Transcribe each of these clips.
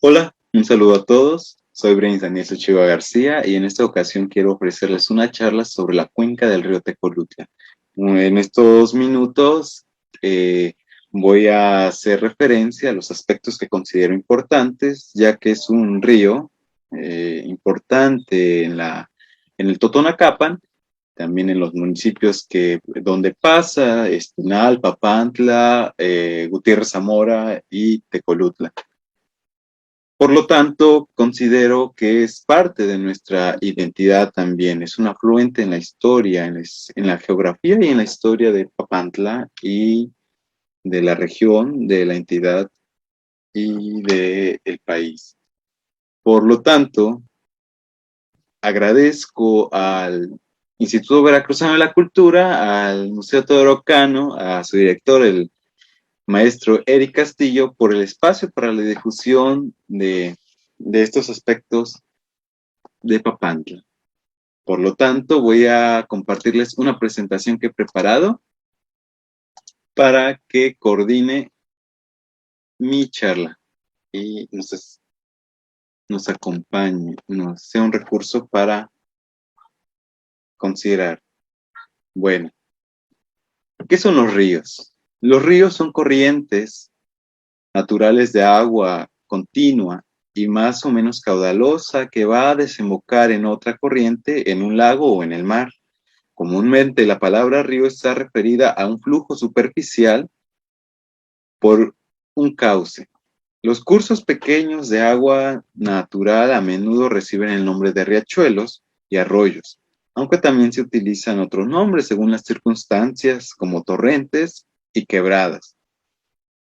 Hola, un saludo a todos. Soy Brains Daniel Chiva García y en esta ocasión quiero ofrecerles una charla sobre la cuenca del río Tecolutla. En estos minutos eh, voy a hacer referencia a los aspectos que considero importantes, ya que es un río importante en el Totonacapan, también en los municipios donde pasa, Estinal, Papantla, Gutiérrez Zamora y Tecolutla. Por lo tanto, considero que es parte de nuestra identidad también, es un afluente en la historia, en la geografía y en la historia de Papantla y de la región, de la entidad y del país. Por lo tanto, agradezco al Instituto Veracruzano de la Cultura, al Museo Todorocano, a su director, el maestro Eric Castillo, por el espacio para la difusión de estos aspectos de Papantla. Por lo tanto, voy a compartirles una presentación que he preparado para que coordine mi charla y nos acompañe, sea un recurso para considerar. Bueno, ¿qué son los ríos? Los ríos son corrientes naturales de agua continua y más o menos caudalosa que va a desembocar en otra corriente en un lago o en el mar. Comúnmente la palabra río está referida a un flujo superficial por un cauce. Los cursos pequeños de agua natural a menudo reciben el nombre de riachuelos y arroyos, aunque también se utilizan otros nombres según las circunstancias, como torrentes y quebradas.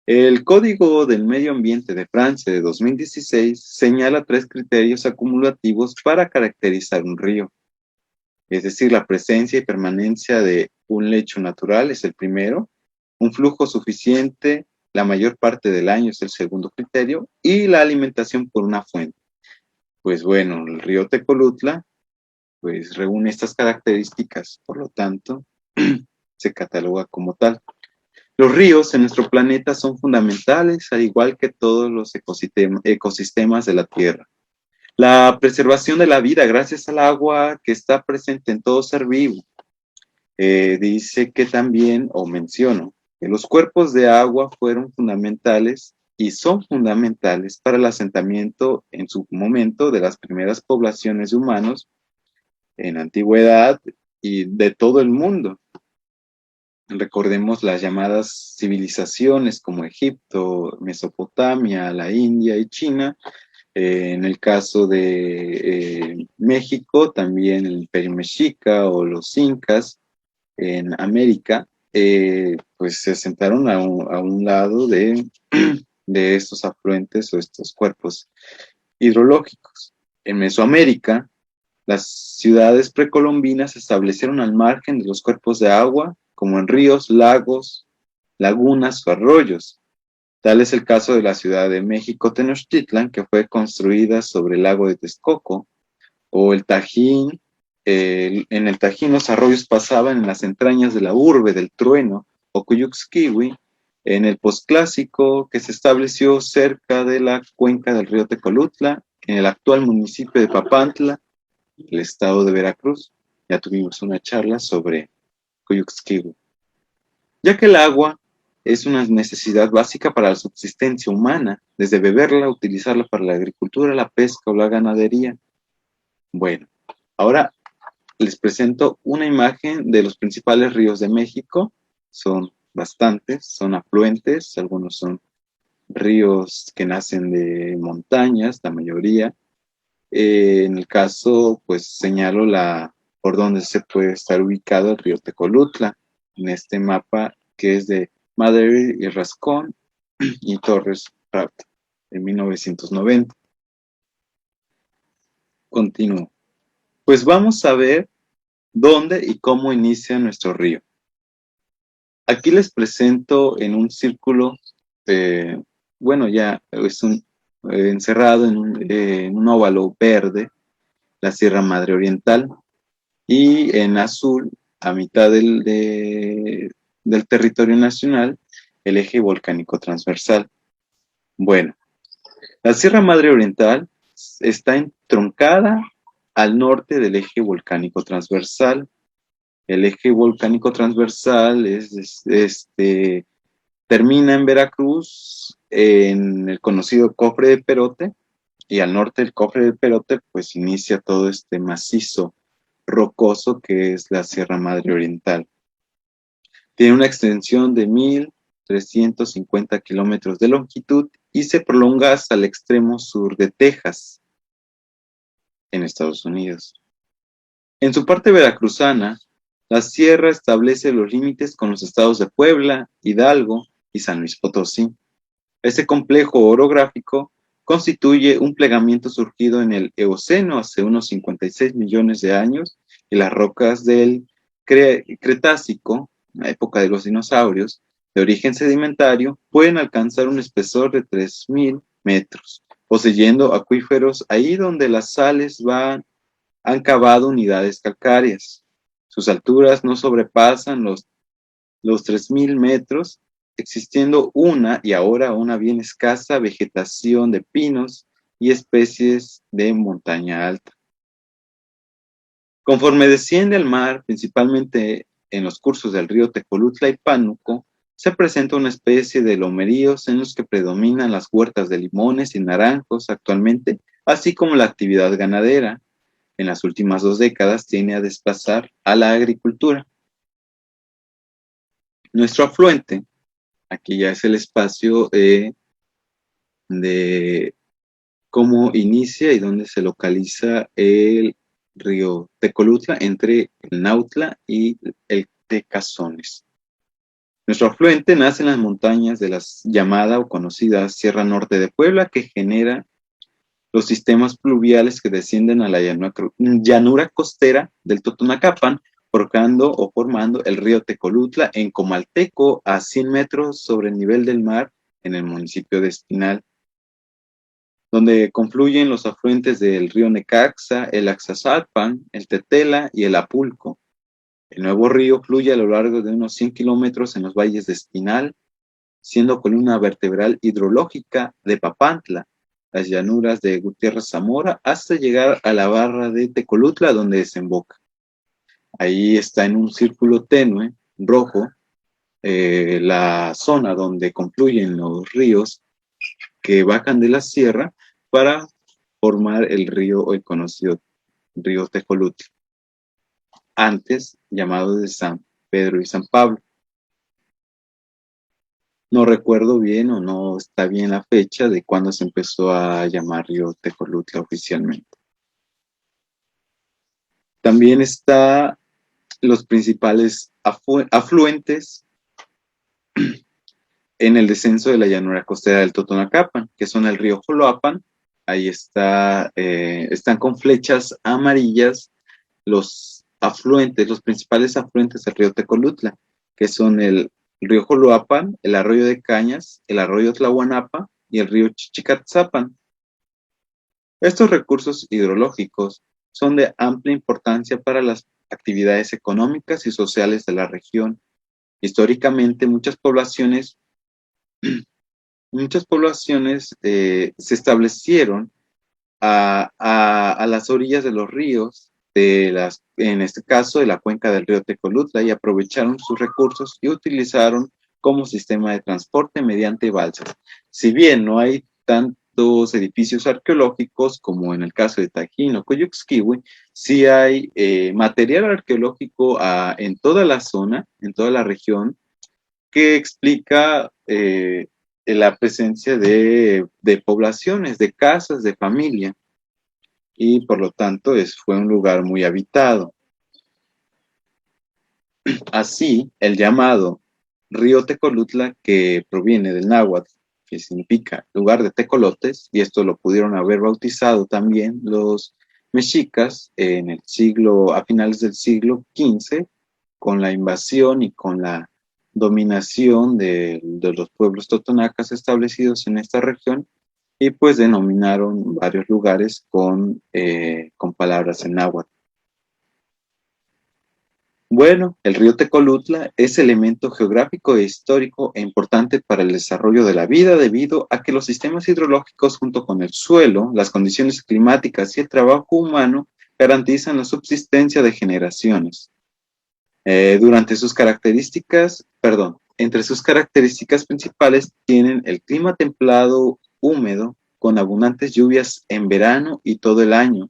El Código del Medio Ambiente de Francia de 2016 señala 3 criterios acumulativos para caracterizar un río, es decir, la presencia y permanencia de un lecho natural es el primero, un flujo suficiente la mayor parte del año es el segundo criterio, y la alimentación por una fuente. Pues bueno, el río Tecolutla pues reúne estas características, por lo tanto, se cataloga como tal. Los ríos en nuestro planeta son fundamentales, al igual que todos los ecosistemas de la Tierra. La preservación de la vida gracias al agua que está presente en todo ser vivo. Dice que también, o menciono, que los cuerpos de agua fueron fundamentales y son fundamentales para el asentamiento en su momento de las primeras poblaciones de humanos en la antigüedad y de todo el mundo. Recordemos las llamadas civilizaciones como Egipto, Mesopotamia, la India y China. En el caso de México, también el Imperio Mexica o los incas en América, pues se sentaron a un lado de estos afluentes o estos cuerpos hidrológicos. En Mesoamérica, las ciudades precolombinas se establecieron al margen de los cuerpos de agua, como en ríos, lagos, lagunas o arroyos. Tal es el caso de la Ciudad de México Tenochtitlan, que fue construida sobre el lago de Texcoco, o el Tajín. En el Tajín los arroyos pasaban en las entrañas de la urbe del trueno, o Cuyuxquiwi, en el posclásico que se estableció cerca de la cuenca del río Tecolutla, en el actual municipio de Papantla, el estado de Veracruz. Ya tuvimos una charla sobre Cuyuxquiwi. Ya que el agua es una necesidad básica para la subsistencia humana, desde beberla, utilizarla para la agricultura, la pesca o la ganadería. Bueno, ahora les presento una imagen de los principales ríos de México. Son bastantes, son afluentes, algunos son ríos que nacen de montañas, la mayoría. En el caso, pues señalo por donde se puede estar ubicado el río Tecolutla, en este mapa que es de Madero y Rascón y Torres Prat, en 1990. Continúo. Pues vamos a ver dónde y cómo inicia nuestro río. Aquí les presento en un círculo, bueno, ya es encerrado en un óvalo verde, la Sierra Madre Oriental, y en azul, a mitad del territorio nacional, el eje volcánico transversal. Bueno, La Sierra Madre Oriental está entroncada al norte del eje volcánico transversal. El eje volcánico transversal termina en Veracruz, en el conocido Cofre de Perote, y al norte del Cofre de Perote, pues inicia todo este macizo rocoso que es la Sierra Madre Oriental. Tiene una extensión de 1,350 kilómetros de longitud y se prolonga hasta el extremo sur de Texas, en Estados Unidos. En su parte veracruzana, la sierra establece los límites con los estados de Puebla, Hidalgo y San Luis Potosí. Este complejo orográfico constituye un plegamiento surgido en el Eoceno hace unos 56 millones de años y las rocas del Cretácico, la época de los dinosaurios, de origen sedimentario, pueden alcanzar un espesor de 3.000 metros, poseyendo acuíferos ahí donde las sales han cavado unidades calcáreas. Sus alturas no sobrepasan los 3.000 metros, existiendo ahora una bien escasa vegetación de pinos y especies de montaña alta. Conforme desciende al mar, principalmente en los cursos del río Tecolutla y Pánuco, se presenta una especie de lomeríos en los que predominan las huertas de limones y naranjos actualmente, así como la actividad ganadera. En las últimas 2 décadas tiene a desplazar a la agricultura. Nuestro afluente, aquí ya es el espacio de cómo inicia y dónde se localiza el río Tecolutla entre el Nautla y el Tecazones. Nuestro afluente nace en las montañas de la llamada o conocida Sierra Norte de Puebla, que genera los sistemas pluviales que descienden a la llanura costera del Totonacapan, formando el río Tecolutla en Comalteco a 100 metros sobre el nivel del mar en el municipio de Espinal, donde confluyen los afluentes del río Necaxa, el Axazalpan, el Tetela y el Apulco. El nuevo río fluye a lo largo de unos 100 kilómetros en los valles de Espinal, siendo columna vertebral hidrológica de Papantla, las llanuras de Gutiérrez Zamora, hasta llegar a la barra de Tecolutla, donde desemboca. Ahí está en un círculo tenue, rojo, la zona donde confluyen los ríos que bajan de la sierra para formar el río, hoy conocido río Tecolutla, antes llamado de San Pedro y San Pablo. No recuerdo bien o no está bien la fecha de cuando se empezó a llamar río Tecolutla oficialmente. También está los principales afluentes en el descenso de la llanura costera del Totonacapan, que son el río Joloapan. Ahí están con flechas amarillas los afluentes, los principales afluentes del río Tecolutla, que son el río Joloapan, el arroyo de Cañas, el arroyo Tlahuanapa y el río Chichicatzapan. Estos recursos hidrológicos son de amplia importancia para las actividades económicas y sociales de la región. Históricamente, muchas poblaciones se establecieron a las orillas de los ríos, en este caso de la cuenca del río Tecolutla, y aprovecharon sus recursos y utilizaron como sistema de transporte mediante balsas. Si bien no hay tantos edificios arqueológicos como en el caso de Tajín o Coyuxquihui, sí hay material arqueológico en toda la zona, en toda la región, que explica la presencia de poblaciones, de casas, de familia, y por lo tanto fue un lugar muy habitado. Así, el llamado río Tecolutla, que proviene del náhuatl, que significa lugar de tecolotes, y esto lo pudieron haber bautizado también los mexicas a finales del siglo XV, con la invasión y con la dominación de los pueblos totonacas establecidos en esta región, y pues denominaron varios lugares con palabras en náhuatl. Bueno, el río Tecolutla es elemento geográfico e histórico e importante para el desarrollo de la vida debido a que los sistemas hidrológicos junto con el suelo, las condiciones climáticas y el trabajo humano garantizan la subsistencia de generaciones. Entre sus características principales tienen el clima templado húmedo con abundantes lluvias en verano y todo el año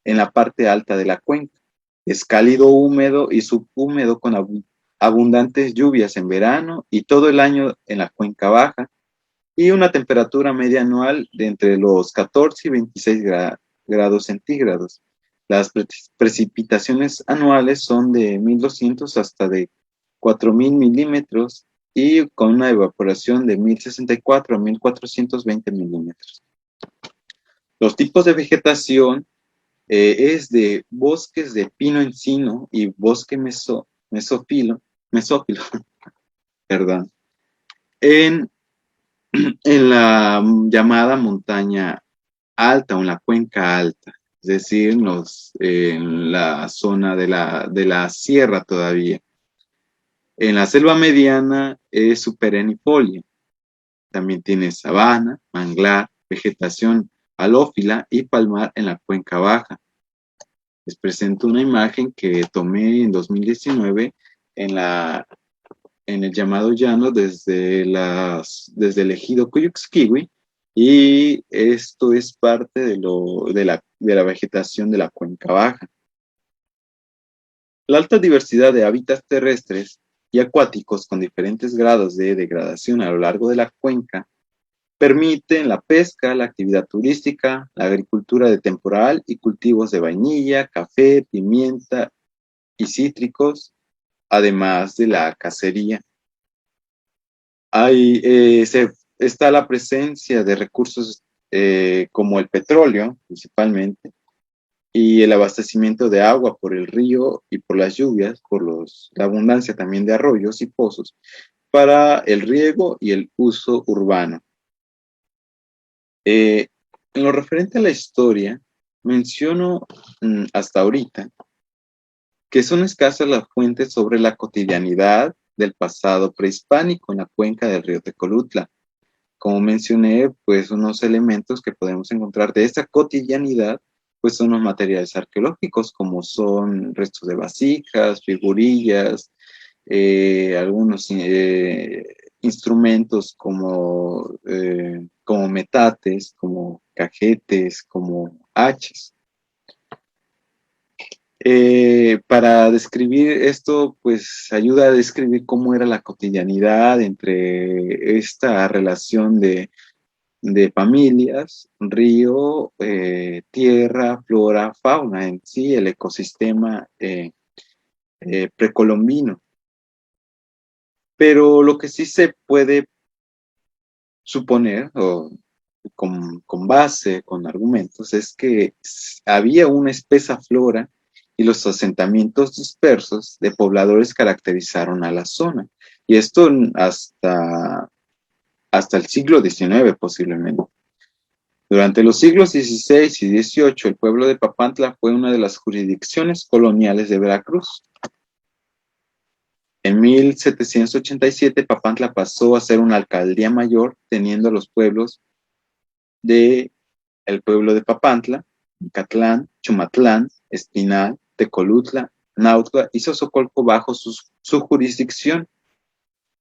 en la parte alta de la cuenca. Es cálido húmedo y subhúmedo con abundantes lluvias en verano y todo el año en la cuenca baja y una temperatura media anual de entre los 14 y 26 grados centígrados. Las precipitaciones anuales son de 1.200 hasta de 4.000 milímetros y con una evaporación de 1.064 a 1.420 milímetros. Los tipos de vegetación es de bosques de pino-encino y bosque mesófilo, perdón, en, en la llamada montaña alta o en la cuenca alta, es decir, en la zona de la sierra todavía. En la selva mediana es su perennifolia. También tiene sabana, manglar, vegetación halófila y palmar en la cuenca baja. Les presento una imagen que tomé en 2019 en, en el llamado llano desde el ejido Cuyuxquiwi, y esto es parte de la vegetación de la cuenca baja. La alta diversidad de hábitats terrestres y acuáticos con diferentes grados de degradación a lo largo de la cuenca permiten la pesca, la actividad turística, la agricultura de temporal y cultivos de vainilla, café, pimienta y cítricos, además de la cacería. Está la presencia de recursos como el petróleo, principalmente, y el abastecimiento de agua por el río y por las lluvias, la abundancia también de arroyos y pozos, para el riego y el uso urbano. En lo referente a la historia, menciono hasta ahorita que son escasas las fuentes sobre la cotidianidad del pasado prehispánico en la cuenca del río Tecolutla. Como mencioné, pues unos elementos que podemos encontrar de esta cotidianidad, pues son los materiales arqueológicos, como son restos de vasijas, figurillas, algunos instrumentos como metates, como cajetes, como hachas. Para describir esto, pues ayuda a describir cómo era la cotidianidad entre esta relación de familias, río, tierra, flora, fauna, en sí, el ecosistema precolombino. Pero lo que sí se puede suponer, o con base, con argumentos, es que había una espesa flora y los asentamientos dispersos de pobladores caracterizaron a la zona. Y esto hasta el siglo XIX posiblemente. Durante los siglos XVI y XVIII, el pueblo de Papantla fue una de las jurisdicciones coloniales de Veracruz. En 1787, Papantla pasó a ser una alcaldía mayor, teniendo los pueblos el pueblo de Papantla, Catlán, Chumatlán, Espinal, Tecolutla, Nautla y Sosocolco bajo su jurisdicción,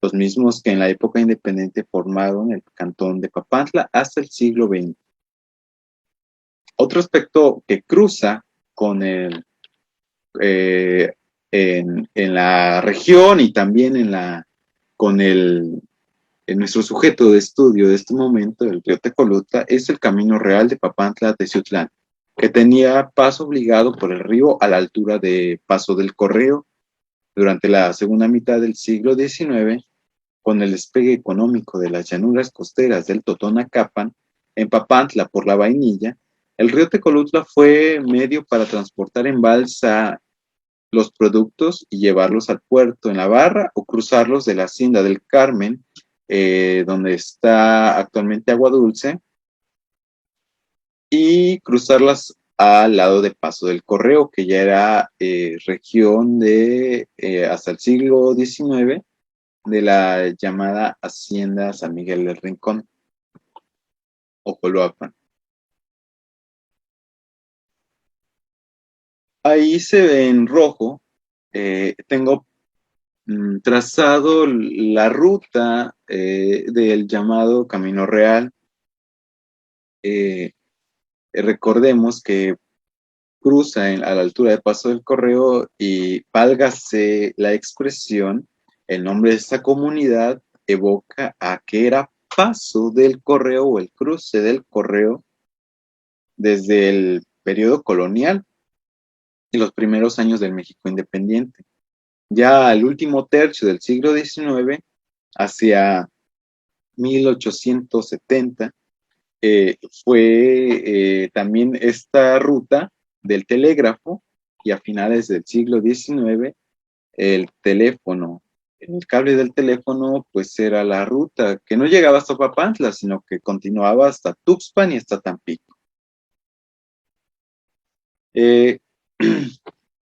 los mismos que en la época independiente formaron el cantón de Papantla hasta el siglo XX. Otro aspecto que cruza con en la región y también en nuestro sujeto de estudio de este momento, el río Tecolutla, es el camino real de Papantla a Teciutlán, que tenía paso obligado por el río a la altura de Paso del Correo. Durante la segunda mitad del siglo XIX, con el despegue económico de las llanuras costeras del Totonacapan, en Papantla por la vainilla, el río Tecolutla fue medio para transportar en balsa los productos y llevarlos al puerto en La Barra o cruzarlos de la Hacienda del Carmen, donde está actualmente Agua Dulce, y cruzarlas al lado de Paso del Correo, que ya era región de, hasta el siglo XIX, de la llamada Hacienda San Miguel del Rincón o Coloapan. Ahí se ve en rojo, tengo trazado la ruta del llamado Camino Real. Recordemos que cruza a la altura de Paso del Correo y válgase la expresión, el nombre de esta comunidad evoca a que era paso del correo o el cruce del correo desde el periodo colonial y los primeros años del México independiente. Ya al último tercio del siglo XIX, hacia 1870, fue también esta ruta del telégrafo, y a finales del siglo XIX el teléfono, el cable del teléfono pues era la ruta que no llegaba hasta Papantla, sino que continuaba hasta Tuxpan y hasta Tampico. Eh,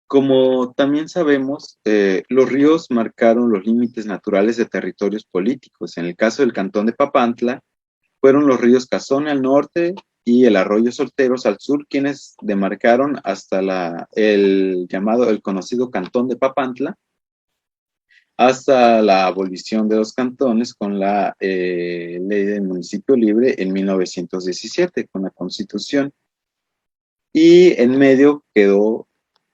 Como también sabemos, los ríos marcaron los límites naturales de territorios políticos. En el caso del cantón de Papantla, fueron los ríos Cazón al norte y el arroyo Solteros al sur quienes demarcaron hasta el conocido cantón de Papantla, hasta la abolición de los cantones con la ley del municipio libre en 1917, con la Constitución. Y en medio quedó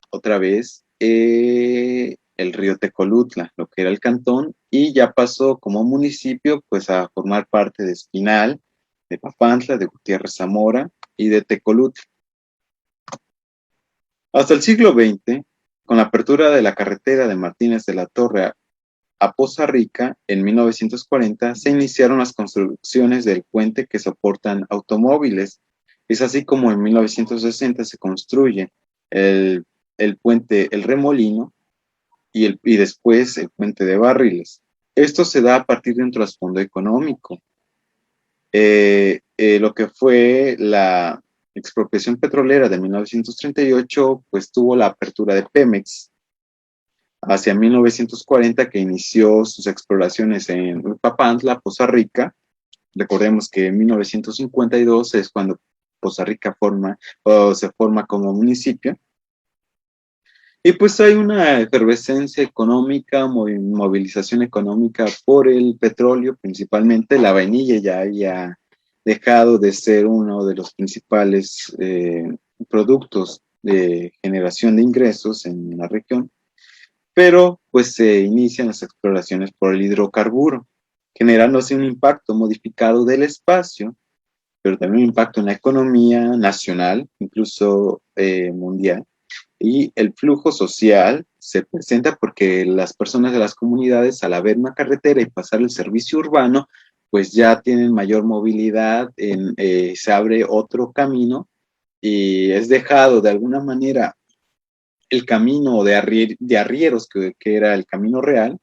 otra vez el río Tecolutla, lo que era el cantón, y ya pasó como municipio pues a formar parte de Espinal, de Papantla, de Gutiérrez Zamora y de Tecolutla. Hasta el siglo XX, con la apertura de la carretera de Martínez de la Torre a Poza Rica, en 1940, se iniciaron las construcciones del puente que soportan automóviles. Es así como en 1960 se construye el puente El Remolino y después el puente de Barriles. Esto se da a partir de un trasfondo económico. Lo que fue la expropiación petrolera de 1938, pues tuvo la apertura de Pemex hacia 1940, que inició sus exploraciones en Papantla, Poza Rica. Recordemos que en 1952 es cuando Poza Rica se forma como municipio. Y pues hay una efervescencia económica, movilización económica por el petróleo, principalmente. La vainilla ya había dejado de ser uno de los principales productos de generación de ingresos en la región, pero pues se inician las exploraciones por el hidrocarburo, generándose un impacto modificado del espacio, pero también un impacto en la economía nacional, incluso mundial. Y el flujo social se presenta porque las personas de las comunidades, al haber una carretera y pasar el servicio urbano, pues ya tienen mayor movilidad, se abre otro camino y es dejado de alguna manera el camino de arrieros, que era el camino real,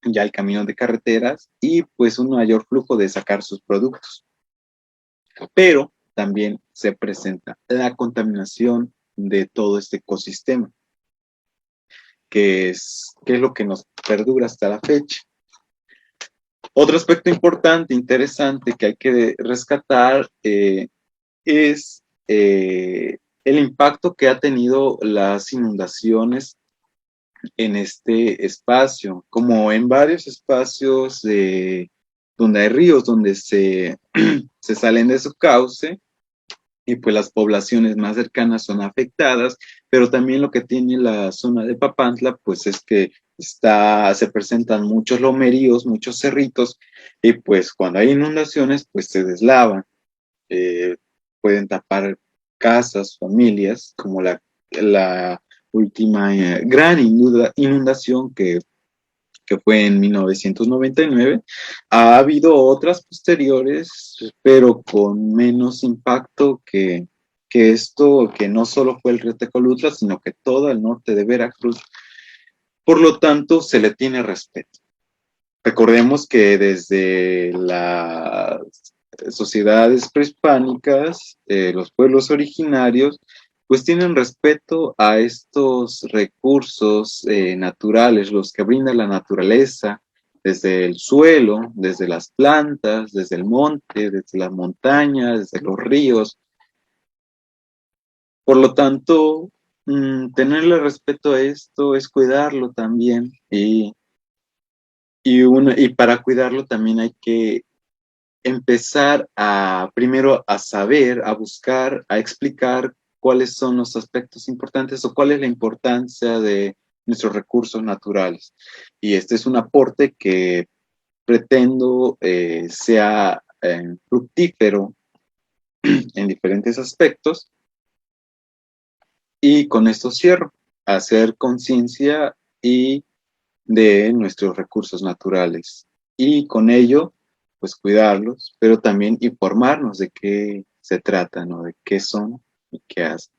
ya el camino de carreteras, y pues un mayor flujo de sacar sus productos. Pero también se presenta la contaminación de todo este ecosistema, que es lo que nos perdura hasta la fecha. Otro aspecto importante, interesante, que hay que rescatar es el impacto que ha tenido las inundaciones en este espacio, como en varios espacios donde hay ríos, donde se salen de su cauce, y pues las poblaciones más cercanas son afectadas, pero también lo que tiene la zona de Papantla, pues es que se presentan muchos lomeríos, muchos cerritos, y pues cuando hay inundaciones, pues se deslavan, eh, pueden tapar casas, familias, como la última gran inundación que fue en 1999. Ha habido otras posteriores, pero con menos impacto que esto, que no solo fue el río Tecolutla, sino que todo el norte de Veracruz. Por lo tanto, se le tiene respeto. Recordemos que desde las sociedades prehispánicas, los pueblos originarios pues tienen respeto a estos recursos naturales, los que brinda la naturaleza, desde el suelo, desde las plantas, desde el monte, desde las montañas, desde los ríos. Por lo tanto, tenerle respeto a esto es cuidarlo también y para cuidarlo también hay que empezar a primero a saber, a buscar, a explicar cuáles son los aspectos importantes o cuál es la importancia de nuestros recursos naturales. Y este es un aporte que pretendo sea fructífero en diferentes aspectos. Y con esto cierro, hacer conciencia y de nuestros recursos naturales. Y con ello, pues cuidarlos, pero también informarnos de qué se trata, ¿no? De qué son y qué hacen.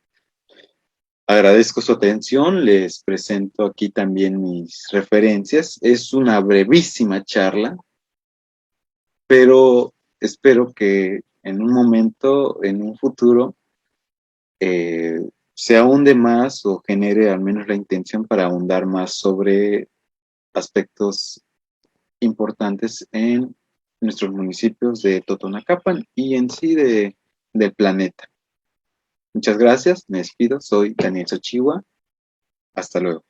Agradezco su atención, les presento aquí también mis referencias. Es una brevísima charla, pero espero que en un momento, en un futuro, eh, se ahonde más o genere al menos la intención para ahondar más sobre aspectos importantes en nuestros municipios de Totonacapan y en sí del planeta. Muchas gracias, me despido, soy Daniel Sochiwa, hasta luego.